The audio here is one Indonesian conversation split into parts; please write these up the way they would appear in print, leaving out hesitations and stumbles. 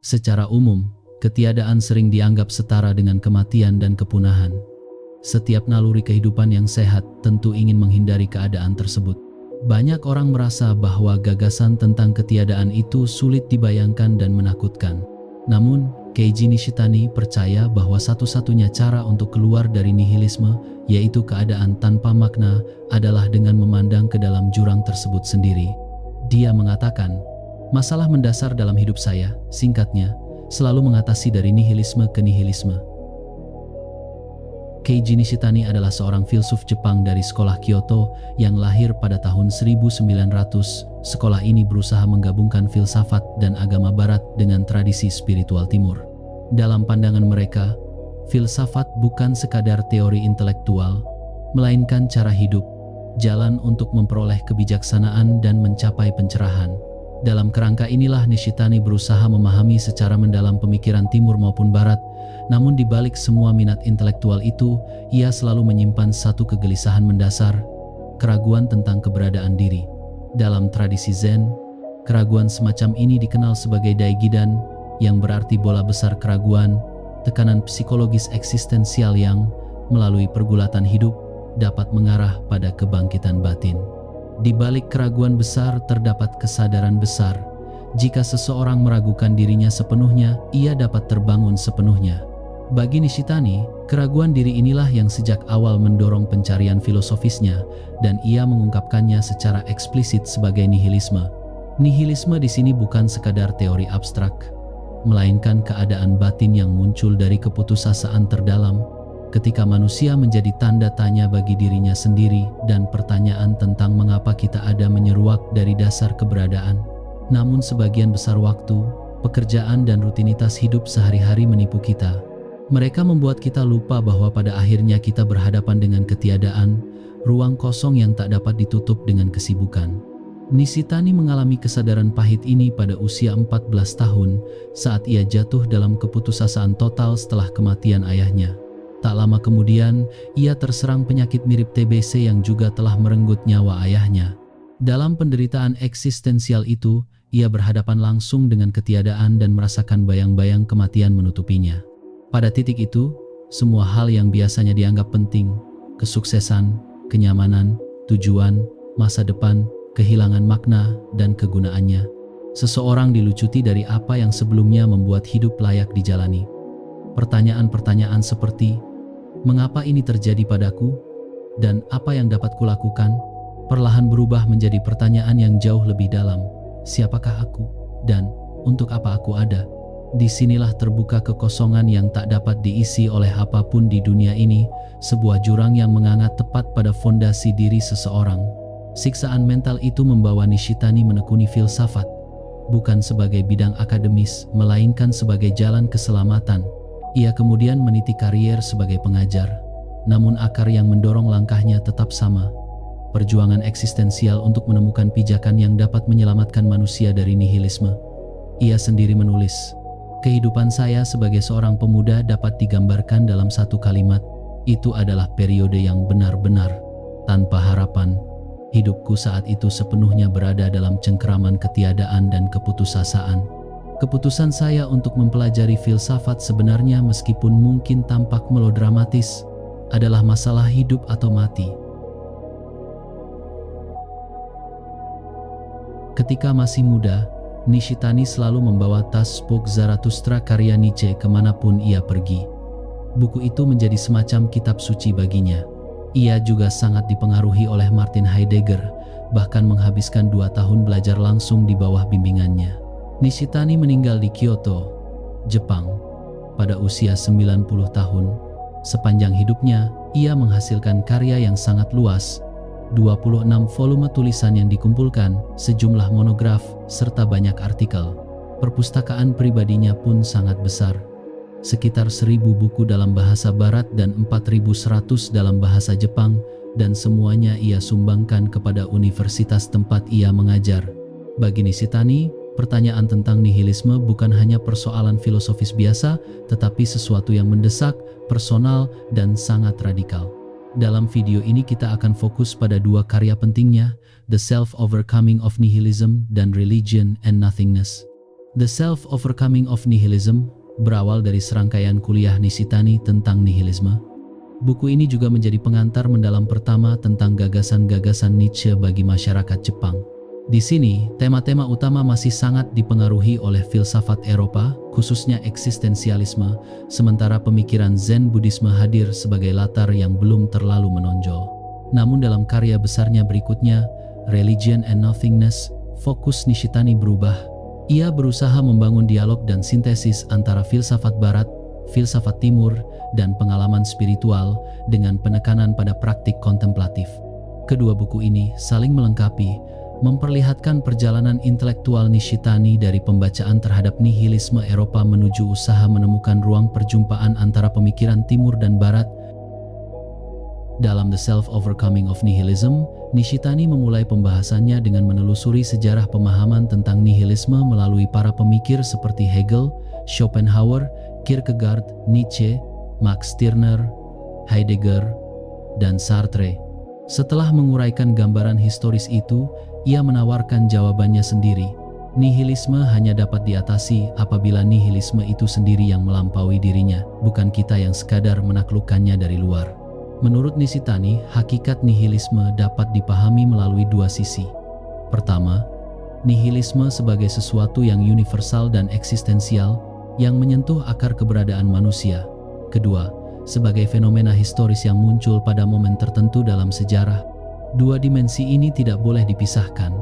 Secara umum, ketiadaan sering dianggap setara dengan kematian dan kepunahan. Setiap naluri kehidupan yang sehat tentu ingin menghindari keadaan tersebut. Banyak orang merasa bahwa gagasan tentang ketiadaan itu sulit dibayangkan dan menakutkan. Namun, Keiji Nishitani percaya bahwa satu-satunya cara untuk keluar dari nihilisme, yaitu keadaan tanpa makna, adalah dengan memandang ke dalam jurang tersebut sendiri. Dia mengatakan, masalah mendasar dalam hidup saya, singkatnya, selalu mengatasi dari nihilisme ke nihilisme. Keiji Nishitani adalah seorang filsuf Jepang dari sekolah Kyoto yang lahir pada tahun 1900. Sekolah ini berusaha menggabungkan filsafat dan agama barat dengan tradisi spiritual timur. Dalam pandangan mereka, filsafat bukan sekadar teori intelektual, melainkan cara hidup, jalan untuk memperoleh kebijaksanaan dan mencapai pencerahan. Dalam kerangka inilah Nishitani berusaha memahami secara mendalam pemikiran timur maupun barat. Namun di balik semua minat intelektual itu, ia selalu menyimpan satu kegelisahan mendasar, keraguan tentang keberadaan diri. Dalam tradisi Zen, keraguan semacam ini dikenal sebagai Daigidan, yang berarti bola besar keraguan, tekanan psikologis eksistensial yang, melalui pergulatan hidup, dapat mengarah pada kebangkitan batin. Di balik keraguan besar terdapat kesadaran besar. Jika seseorang meragukan dirinya sepenuhnya, ia dapat terbangun sepenuhnya. Bagi Nishitani, keraguan diri inilah yang sejak awal mendorong pencarian filosofisnya, dan ia mengungkapkannya secara eksplisit sebagai nihilisme. Nihilisme di sini bukan sekadar teori abstrak, melainkan keadaan batin yang muncul dari keputusasaan terdalam, ketika manusia menjadi tanda tanya bagi dirinya sendiri dan pertanyaan tentang mengapa kita ada menyeruak dari dasar keberadaan. Namun sebagian besar waktu, pekerjaan dan rutinitas hidup sehari-hari menipu kita. Mereka membuat kita lupa bahwa pada akhirnya kita berhadapan dengan ketiadaan, ruang kosong yang tak dapat ditutup dengan kesibukan. Nishitani mengalami kesadaran pahit ini pada usia 14 tahun saat ia jatuh dalam keputusasaan total setelah kematian ayahnya. Tak lama kemudian, ia terserang penyakit mirip TBC yang juga telah merenggut nyawa ayahnya. Dalam penderitaan eksistensial itu, ia berhadapan langsung dengan ketiadaan dan merasakan bayang-bayang kematian menutupinya. Pada titik itu, semua hal yang biasanya dianggap penting, kesuksesan, kenyamanan, tujuan, masa depan, kehilangan makna, dan kegunaannya. Seseorang dilucuti dari apa yang sebelumnya membuat hidup layak dijalani. Pertanyaan-pertanyaan seperti, mengapa ini terjadi padaku? Dan apa yang dapat kulakukan? Perlahan berubah menjadi pertanyaan yang jauh lebih dalam. Siapakah aku? Dan untuk apa aku ada? Disinilah terbuka kekosongan yang tak dapat diisi oleh apapun di dunia ini, sebuah jurang yang menganga tepat pada fondasi diri seseorang. Siksaan mental itu membawa Nishitani menekuni filsafat, bukan sebagai bidang akademis, melainkan sebagai jalan keselamatan. Ia kemudian meniti karier sebagai pengajar, namun akar yang mendorong langkahnya tetap sama. Perjuangan eksistensial untuk menemukan pijakan yang dapat menyelamatkan manusia dari nihilisme. Ia sendiri menulis, kehidupan saya sebagai seorang pemuda dapat digambarkan dalam satu kalimat, itu adalah periode yang benar-benar tanpa harapan. Hidupku saat itu sepenuhnya berada dalam cengkeraman ketiadaan dan keputusasaan. Keputusan saya untuk mempelajari filsafat sebenarnya meskipun mungkin tampak melodramatis, adalah masalah hidup atau mati. Ketika masih muda, Nishitani selalu membawa tas Spoke Zarathustra karya Nietzsche kemanapun ia pergi. Buku itu menjadi semacam kitab suci baginya. Ia juga sangat dipengaruhi oleh Martin Heidegger, bahkan menghabiskan 2 tahun belajar langsung di bawah bimbingannya. Nishitani meninggal di Kyoto, Jepang, pada usia 90 tahun. Sepanjang hidupnya, ia menghasilkan karya yang sangat luas, 26 volume tulisan yang dikumpulkan, sejumlah monograf, serta banyak artikel. Perpustakaan pribadinya pun sangat besar, sekitar 1000 buku dalam bahasa barat dan 4100 dalam bahasa Jepang, dan semuanya ia sumbangkan kepada universitas tempat ia mengajar. Bagi Nishitani, pertanyaan tentang nihilisme bukan hanya persoalan filosofis biasa, tetapi sesuatu yang mendesak, personal, dan sangat radikal. Dalam video ini kita akan fokus pada 2 karya pentingnya, The Self-Overcoming of Nihilism dan Religion and Nothingness. The Self-Overcoming of Nihilism berawal dari serangkaian kuliah Nishitani tentang nihilisme. Buku ini juga menjadi pengantar mendalam pertama tentang gagasan-gagasan Nietzsche bagi masyarakat Jepang. Di sini, tema-tema utama masih sangat dipengaruhi oleh filsafat Eropa, khususnya eksistensialisme, sementara pemikiran Zen Buddhisme hadir sebagai latar yang belum terlalu menonjol. Namun dalam karya besarnya berikutnya, Religion and Nothingness, fokus Nishitani berubah. Ia berusaha membangun dialog dan sintesis antara filsafat barat, filsafat timur, dan pengalaman spiritual dengan penekanan pada praktik kontemplatif. Kedua buku ini saling melengkapi, memperlihatkan perjalanan intelektual Nishitani dari pembacaan terhadap nihilisme Eropa menuju usaha menemukan ruang perjumpaan antara pemikiran timur dan barat. Dalam The Self-Overcoming of Nihilism, Nishitani memulai pembahasannya dengan menelusuri sejarah pemahaman tentang nihilisme melalui para pemikir seperti Hegel, Schopenhauer, Kierkegaard, Nietzsche, Max Stirner, Heidegger, dan Sartre. Setelah menguraikan gambaran historis itu, ia menawarkan jawabannya sendiri. Nihilisme hanya dapat diatasi apabila nihilisme itu sendiri yang melampaui dirinya, bukan kita yang sekadar menaklukkannya dari luar. Menurut Nishitani, hakikat nihilisme dapat dipahami melalui dua sisi. Pertama, nihilisme sebagai sesuatu yang universal dan eksistensial, yang menyentuh akar keberadaan manusia. Kedua, sebagai fenomena historis yang muncul pada momen tertentu dalam sejarah. Dua dimensi ini tidak boleh dipisahkan.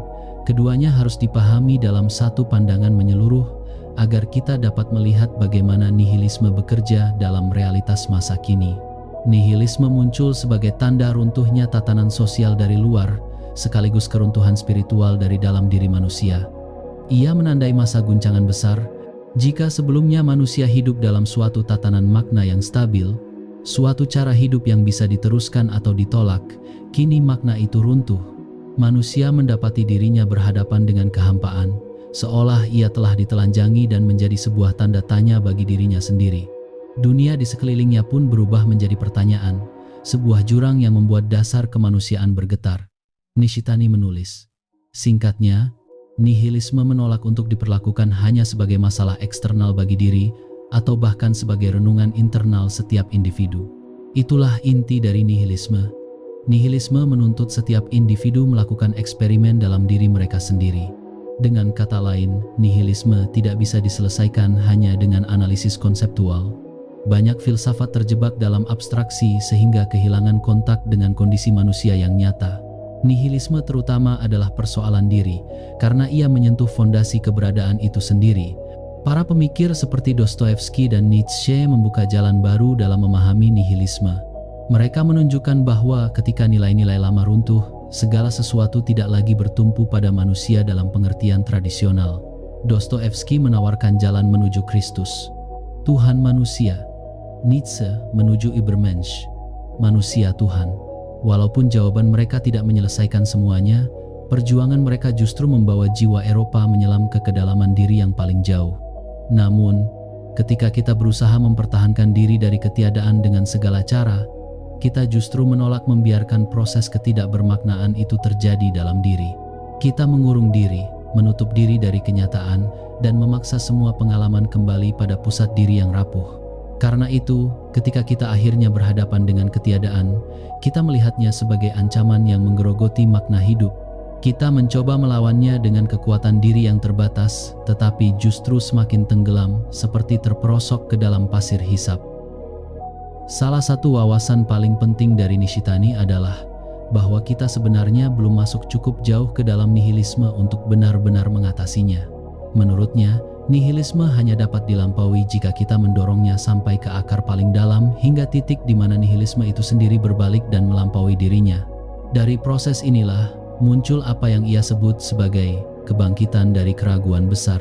Keduanya harus dipahami dalam satu pandangan menyeluruh, agar kita dapat melihat bagaimana nihilisme bekerja dalam realitas masa kini. Nihilisme muncul sebagai tanda runtuhnya tatanan sosial dari luar, sekaligus keruntuhan spiritual dari dalam diri manusia. Ia menandai masa guncangan besar. Jika sebelumnya manusia hidup dalam suatu tatanan makna yang stabil, suatu cara hidup yang bisa diteruskan atau ditolak, kini makna itu runtuh. Manusia mendapati dirinya berhadapan dengan kehampaan, seolah ia telah ditelanjangi dan menjadi sebuah tanda tanya bagi dirinya sendiri. Dunia di sekelilingnya pun berubah menjadi pertanyaan, sebuah jurang yang membuat dasar kemanusiaan bergetar. Nishitani menulis, singkatnya, nihilisme menolak untuk diperlakukan hanya sebagai masalah eksternal bagi diri atau bahkan sebagai renungan internal setiap individu. Itulah inti dari nihilisme. Nihilisme menuntut setiap individu melakukan eksperimen dalam diri mereka sendiri. Dengan kata lain, nihilisme tidak bisa diselesaikan hanya dengan analisis konseptual. Banyak filsafat terjebak dalam abstraksi sehingga kehilangan kontak dengan kondisi manusia yang nyata. Nihilisme terutama adalah persoalan diri, karena ia menyentuh fondasi keberadaan itu sendiri. Para pemikir seperti Dostoevsky dan Nietzsche membuka jalan baru dalam memahami nihilisme. Mereka menunjukkan bahwa ketika nilai-nilai lama runtuh, segala sesuatu tidak lagi bertumpu pada manusia dalam pengertian tradisional. Dostoevsky menawarkan jalan menuju Kristus, Tuhan manusia. Nietzsche menuju Übermensch, manusia Tuhan. Walaupun jawaban mereka tidak menyelesaikan semuanya, perjuangan mereka justru membawa jiwa Eropa menyelam ke kedalaman diri yang paling jauh. Namun, ketika kita berusaha mempertahankan diri dari ketiadaan dengan segala cara, kita justru menolak membiarkan proses ketidakbermaknaan itu terjadi dalam diri. Kita mengurung diri, menutup diri dari kenyataan, dan memaksa semua pengalaman kembali pada pusat diri yang rapuh. Karena itu, ketika kita akhirnya berhadapan dengan ketiadaan, kita melihatnya sebagai ancaman yang menggerogoti makna hidup. Kita mencoba melawannya dengan kekuatan diri yang terbatas, tetapi justru semakin tenggelam, seperti terperosok ke dalam pasir hisap. Salah satu wawasan paling penting dari Nishitani adalah bahwa kita sebenarnya belum masuk cukup jauh ke dalam nihilisme untuk benar-benar mengatasinya. Menurutnya, nihilisme hanya dapat dilampaui jika kita mendorongnya sampai ke akar paling dalam hingga titik di mana nihilisme itu sendiri berbalik dan melampaui dirinya. Dari proses inilah muncul apa yang ia sebut sebagai kebangkitan dari keraguan besar,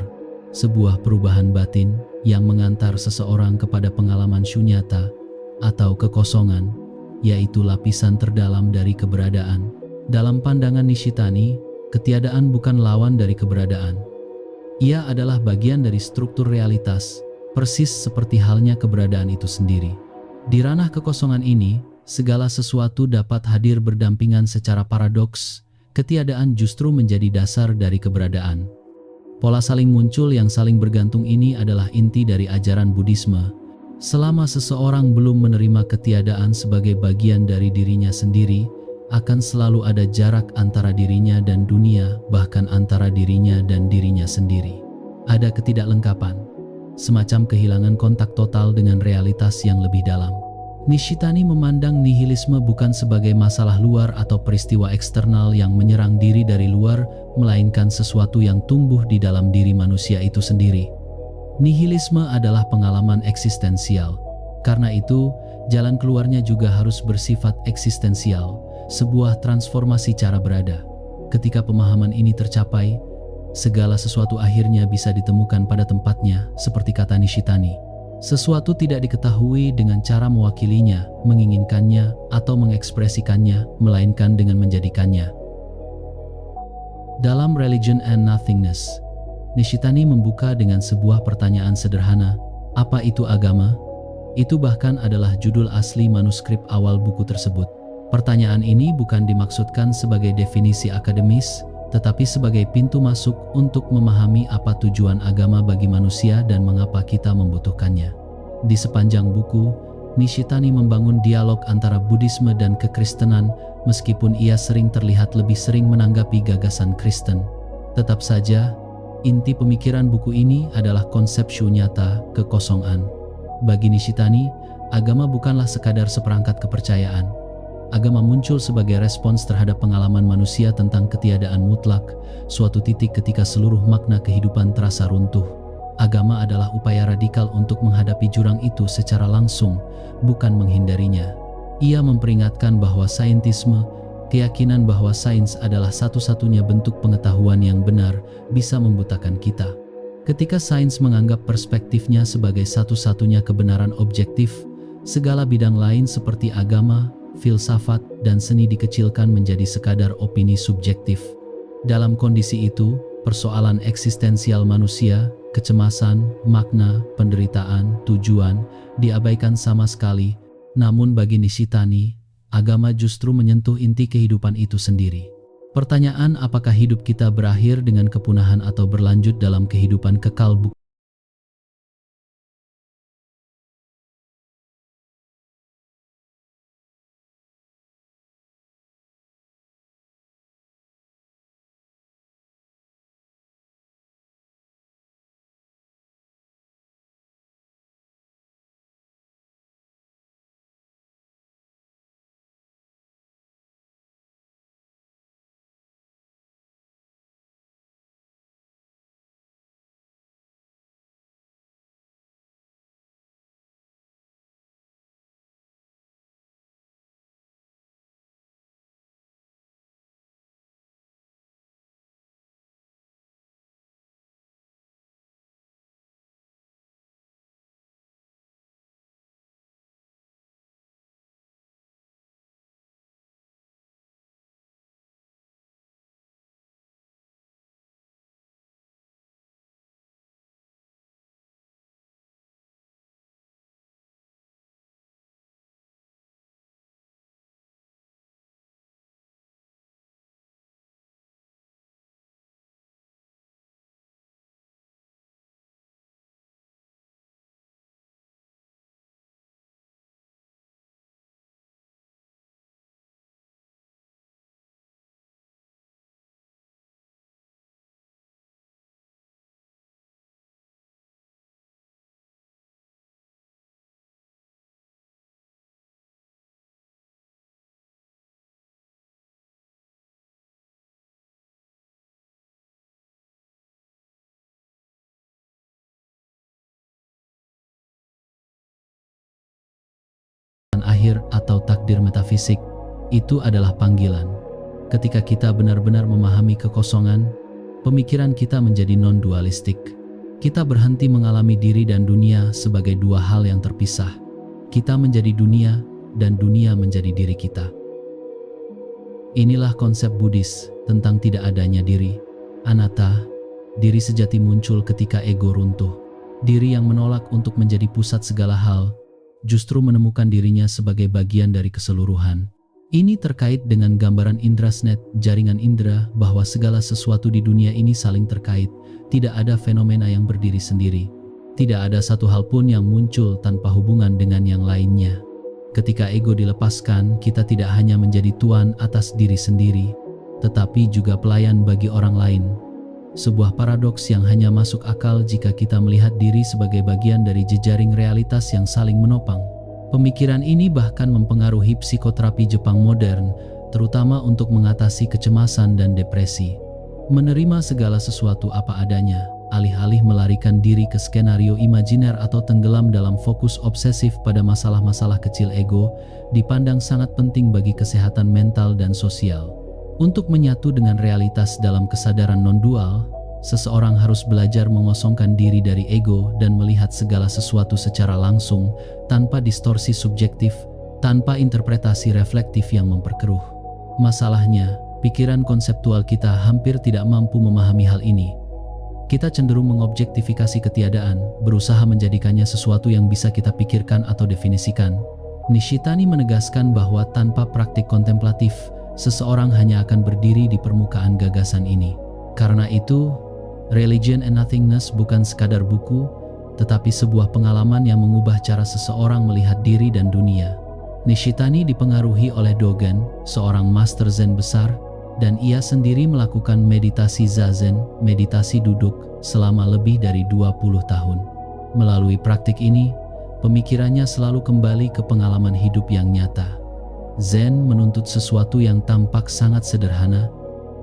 sebuah perubahan batin yang mengantar seseorang kepada pengalaman syunyata atau kekosongan, yaitu lapisan terdalam dari keberadaan. Dalam pandangan Nishitani, ketiadaan bukan lawan dari keberadaan. Ia adalah bagian dari struktur realitas, persis seperti halnya keberadaan itu sendiri. Di ranah kekosongan ini, segala sesuatu dapat hadir berdampingan secara paradoks. Ketiadaan justru menjadi dasar dari keberadaan. Pola saling muncul yang saling bergantung ini adalah inti dari ajaran Buddhisme. Selama seseorang belum menerima ketiadaan sebagai bagian dari dirinya sendiri, akan selalu ada jarak antara dirinya dan dunia, bahkan antara dirinya dan dirinya sendiri. Ada ketidaklengkapan, semacam kehilangan kontak total dengan realitas yang lebih dalam. Nishitani memandang nihilisme bukan sebagai masalah luar atau peristiwa eksternal yang menyerang diri dari luar, melainkan sesuatu yang tumbuh di dalam diri manusia itu sendiri. Nihilisme adalah pengalaman eksistensial. Karena itu, jalan keluarnya juga harus bersifat eksistensial, sebuah transformasi cara berada. Ketika pemahaman ini tercapai, segala sesuatu akhirnya bisa ditemukan pada tempatnya, seperti kata Nishitani. Sesuatu tidak diketahui dengan cara mewakilinya, menginginkannya, atau mengekspresikannya, melainkan dengan menjadikannya. Dalam Religion and Nothingness, Nishitani membuka dengan sebuah pertanyaan sederhana, apa itu agama? Itu bahkan adalah judul asli manuskrip awal buku tersebut. Pertanyaan ini bukan dimaksudkan sebagai definisi akademis, tetapi sebagai pintu masuk untuk memahami apa tujuan agama bagi manusia dan mengapa kita membutuhkannya. Di sepanjang buku, Nishitani membangun dialog antara Buddhisme dan kekristenan, meskipun ia sering terlihat lebih sering menanggapi gagasan Kristen. Tetap saja, inti pemikiran buku ini adalah konsep syunyata, kekosongan. Bagi Nishitani, agama bukanlah sekadar seperangkat kepercayaan. Agama muncul sebagai respons terhadap pengalaman manusia tentang ketiadaan mutlak, suatu titik ketika seluruh makna kehidupan terasa runtuh. Agama adalah upaya radikal untuk menghadapi jurang itu secara langsung, bukan menghindarinya. Ia memperingatkan bahwa saintisme, keyakinan bahwa sains adalah satu-satunya bentuk pengetahuan yang benar, bisa membutakan kita. Ketika sains menganggap perspektifnya sebagai satu-satunya kebenaran objektif, segala bidang lain seperti agama, filsafat, dan seni dikecilkan menjadi sekadar opini subjektif. Dalam kondisi itu, persoalan eksistensial manusia, kecemasan, makna, penderitaan, tujuan, diabaikan sama sekali. Namun bagi Nishitani, agama justru menyentuh inti kehidupan itu sendiri. Pertanyaan apakah hidup kita berakhir dengan kepunahan atau berlanjut dalam kehidupan kekal bukan akhir atau takdir metafisik, itu adalah panggilan. Ketika kita benar-benar memahami kekosongan, pemikiran kita menjadi non-dualistik. Kita berhenti mengalami diri dan dunia sebagai dua hal yang terpisah. Kita menjadi dunia, dan dunia menjadi diri kita. Inilah konsep Buddhis tentang tidak adanya diri. Anatta, diri sejati muncul ketika ego runtuh. Diri yang menolak untuk menjadi pusat segala hal, justru menemukan dirinya sebagai bagian dari keseluruhan. Ini terkait dengan gambaran Indrasnet, jaringan indera, bahwa segala sesuatu di dunia ini saling terkait. Tidak ada fenomena yang berdiri sendiri. Tidak ada satu hal pun yang muncul tanpa hubungan dengan yang lainnya. Ketika ego dilepaskan, kita tidak hanya menjadi tuan atas diri sendiri, tetapi juga pelayan bagi orang lain. Sebuah paradoks yang hanya masuk akal jika kita melihat diri sebagai bagian dari jejaring realitas yang saling menopang. Pemikiran ini bahkan mempengaruhi psikoterapi Jepang modern, terutama untuk mengatasi kecemasan dan depresi. Menerima segala sesuatu apa adanya, alih-alih melarikan diri ke skenario imajiner atau tenggelam dalam fokus obsesif pada masalah-masalah kecil ego, dipandang sangat penting bagi kesehatan mental dan sosial. Untuk menyatu dengan realitas dalam kesadaran non-dual, seseorang harus belajar mengosongkan diri dari ego dan melihat segala sesuatu secara langsung, tanpa distorsi subjektif, tanpa interpretasi reflektif yang memperkeruh. Masalahnya, pikiran konseptual kita hampir tidak mampu memahami hal ini. Kita cenderung mengobjektifikasi ketiadaan, berusaha menjadikannya sesuatu yang bisa kita pikirkan atau definisikan. Nishitani menegaskan bahwa tanpa praktik kontemplatif, seseorang hanya akan berdiri di permukaan gagasan ini. Karena itu, Religion and Nothingness bukan sekadar buku, tetapi sebuah pengalaman yang mengubah cara seseorang melihat diri dan dunia. Nishitani dipengaruhi oleh Dogen, seorang master Zen besar, dan ia sendiri melakukan meditasi zazen, meditasi duduk, selama lebih dari 20 tahun. Melalui praktik ini, pemikirannya selalu kembali ke pengalaman hidup yang nyata. Zen menuntut sesuatu yang tampak sangat sederhana,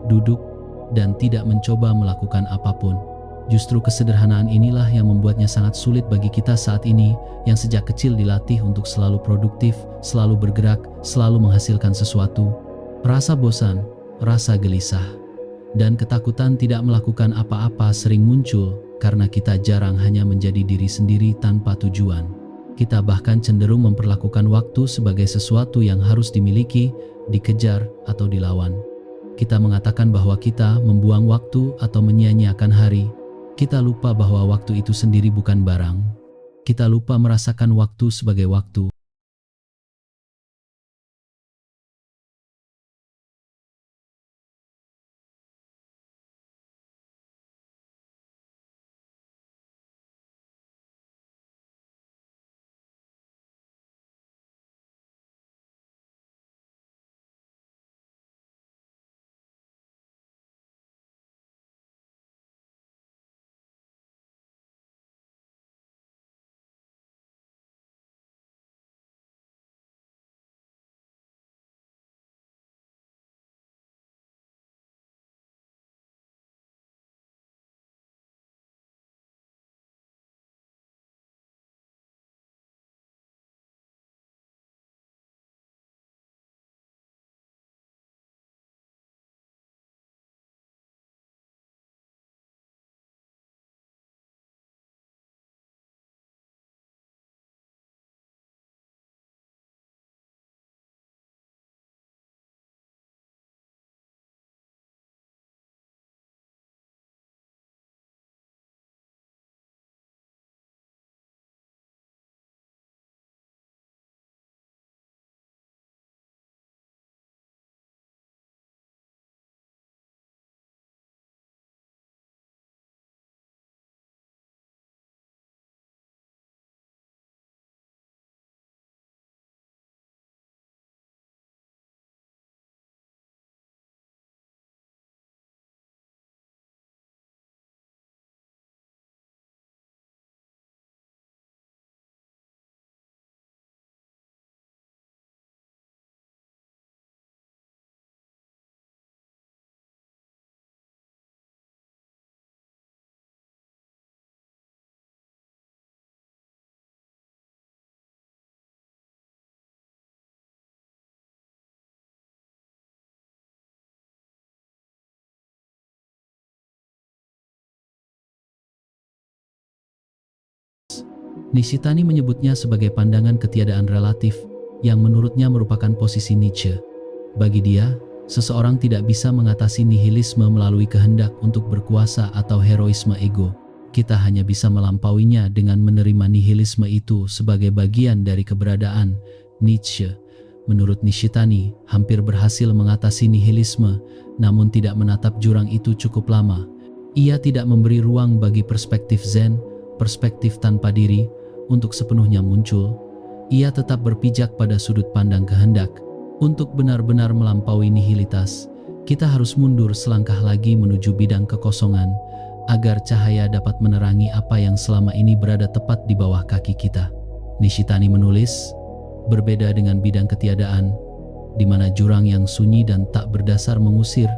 duduk, dan tidak mencoba melakukan apapun. Justru kesederhanaan inilah yang membuatnya sangat sulit bagi kita saat ini, yang sejak kecil dilatih untuk selalu produktif, selalu bergerak, selalu menghasilkan sesuatu. Rasa bosan, rasa gelisah, dan ketakutan tidak melakukan apa-apa sering muncul karena kita jarang hanya menjadi diri sendiri tanpa tujuan. Kita bahkan cenderung memperlakukan waktu sebagai sesuatu yang harus dimiliki, dikejar, atau dilawan. Kita mengatakan bahwa kita membuang waktu atau menyia-nyiakan hari. Kita lupa bahwa waktu itu sendiri bukan barang. Kita lupa merasakan waktu sebagai waktu. Nishitani menyebutnya sebagai pandangan ketiadaan relatif yang menurutnya merupakan posisi Nietzsche. Bagi dia, seseorang tidak bisa mengatasi nihilisme melalui kehendak untuk berkuasa atau heroisme ego. Kita hanya bisa melampauinya dengan menerima nihilisme itu sebagai bagian dari keberadaan. Nietzsche menurut Nishitani, hampir berhasil mengatasi nihilisme, namun tidak menatap jurang itu cukup lama. Ia tidak memberi ruang bagi perspektif Zen, perspektif tanpa diri, untuk sepenuhnya muncul. Ia tetap berpijak pada sudut pandang kehendak. Untuk benar-benar melampaui nihilitas, kita harus mundur selangkah lagi menuju bidang kekosongan, agar cahaya dapat menerangi apa yang selama ini berada tepat di bawah kaki kita. Nishitani menulis, berbeda dengan bidang ketiadaan, di mana jurang yang sunyi dan tak berdasar mengusir,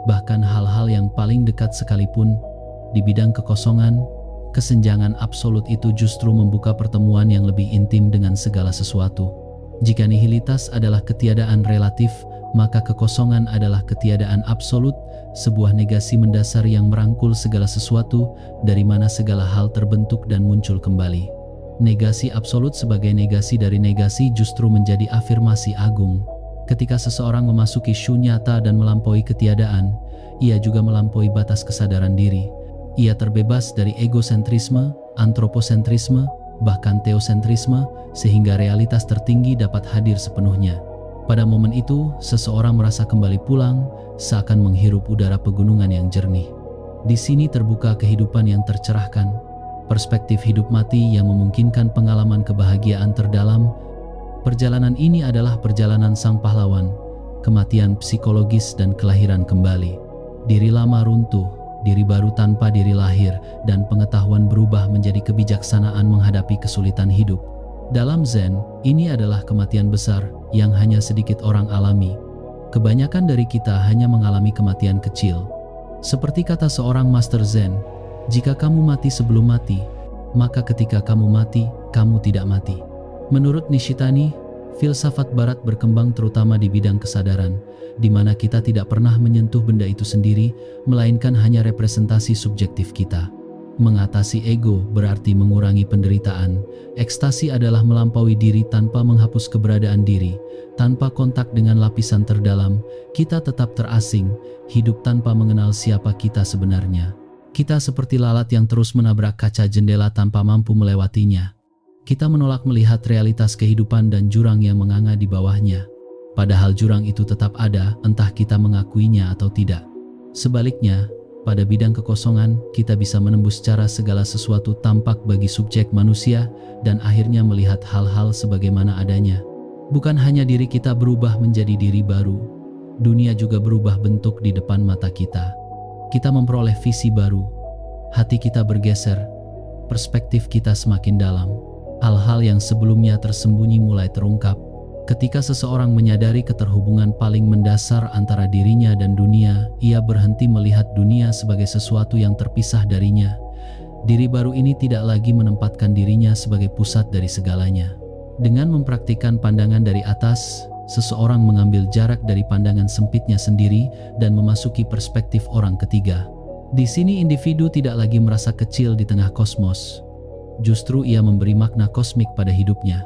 bahkan hal-hal yang paling dekat sekalipun, di bidang kekosongan, kesenjangan absolut itu justru membuka pertemuan yang lebih intim dengan segala sesuatu. Jika nihilitas adalah ketiadaan relatif, maka kekosongan adalah ketiadaan absolut, sebuah negasi mendasar yang merangkul segala sesuatu, dari mana segala hal terbentuk dan muncul kembali. Negasi absolut sebagai negasi dari negasi justru menjadi afirmasi agung. Ketika seseorang memasuki syunyata dan melampaui ketiadaan, ia juga melampaui batas kesadaran diri. Ia terbebas dari egosentrisme, antroposentrisme, bahkan teosentrisme, sehingga realitas tertinggi dapat hadir sepenuhnya. Pada momen itu, seseorang merasa kembali pulang, seakan menghirup udara pegunungan yang jernih. Di sini terbuka kehidupan yang tercerahkan, perspektif hidup mati yang memungkinkan pengalaman kebahagiaan terdalam. Perjalanan ini adalah perjalanan sang pahlawan, kematian psikologis dan kelahiran kembali. Diri lama runtuh, diri baru tanpa diri lahir, dan pengetahuan berubah menjadi kebijaksanaan menghadapi kesulitan hidup. Dalam Zen, ini adalah kematian besar yang hanya sedikit orang alami. Kebanyakan dari kita hanya mengalami kematian kecil. Seperti kata seorang master Zen, jika kamu mati sebelum mati, maka ketika kamu mati, kamu tidak mati. Menurut Nishitani, filsafat barat berkembang terutama di bidang kesadaran, di mana kita tidak pernah menyentuh benda itu sendiri, melainkan hanya representasi subjektif kita. Mengatasi ego berarti mengurangi penderitaan. Ekstasi adalah melampaui diri tanpa menghapus keberadaan diri. Tanpa kontak dengan lapisan terdalam, kita tetap terasing, hidup tanpa mengenal siapa kita sebenarnya. Kita seperti lalat yang terus menabrak kaca jendela tanpa mampu melewatinya. Kita menolak melihat realitas kehidupan dan jurang yang menganga di bawahnya. Padahal jurang itu tetap ada, entah kita mengakuinya atau tidak. Sebaliknya, pada bidang kekosongan, kita bisa menembus cara segala sesuatu tampak bagi subjek manusia dan akhirnya melihat hal-hal sebagaimana adanya. Bukan hanya diri kita berubah menjadi diri baru, dunia juga berubah bentuk di depan mata kita. Kita memperoleh visi baru, hati kita bergeser, perspektif kita semakin dalam. Hal-hal yang sebelumnya tersembunyi mulai terungkap. Ketika seseorang menyadari keterhubungan paling mendasar antara dirinya dan dunia, ia berhenti melihat dunia sebagai sesuatu yang terpisah darinya. Diri baru ini tidak lagi menempatkan dirinya sebagai pusat dari segalanya. Dengan mempraktikkan pandangan dari atas, seseorang mengambil jarak dari pandangan sempitnya sendiri dan memasuki perspektif orang ketiga. Di sini individu tidak lagi merasa kecil di tengah kosmos. Justru ia memberi makna kosmik pada hidupnya.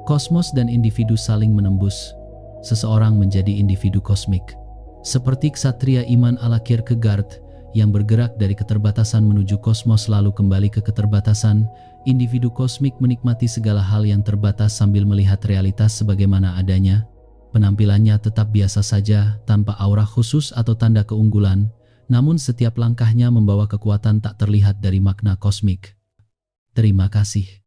Kosmos dan individu saling menembus. Seseorang menjadi individu kosmik. Seperti ksatria iman ala Kierkegaard yang bergerak dari keterbatasan menuju kosmos lalu kembali ke keterbatasan, individu kosmik menikmati segala hal yang terbatas sambil melihat realitas sebagaimana adanya. Penampilannya tetap biasa saja, tanpa aura khusus atau tanda keunggulan, namun setiap langkahnya membawa kekuatan tak terlihat dari makna kosmik. Terima kasih.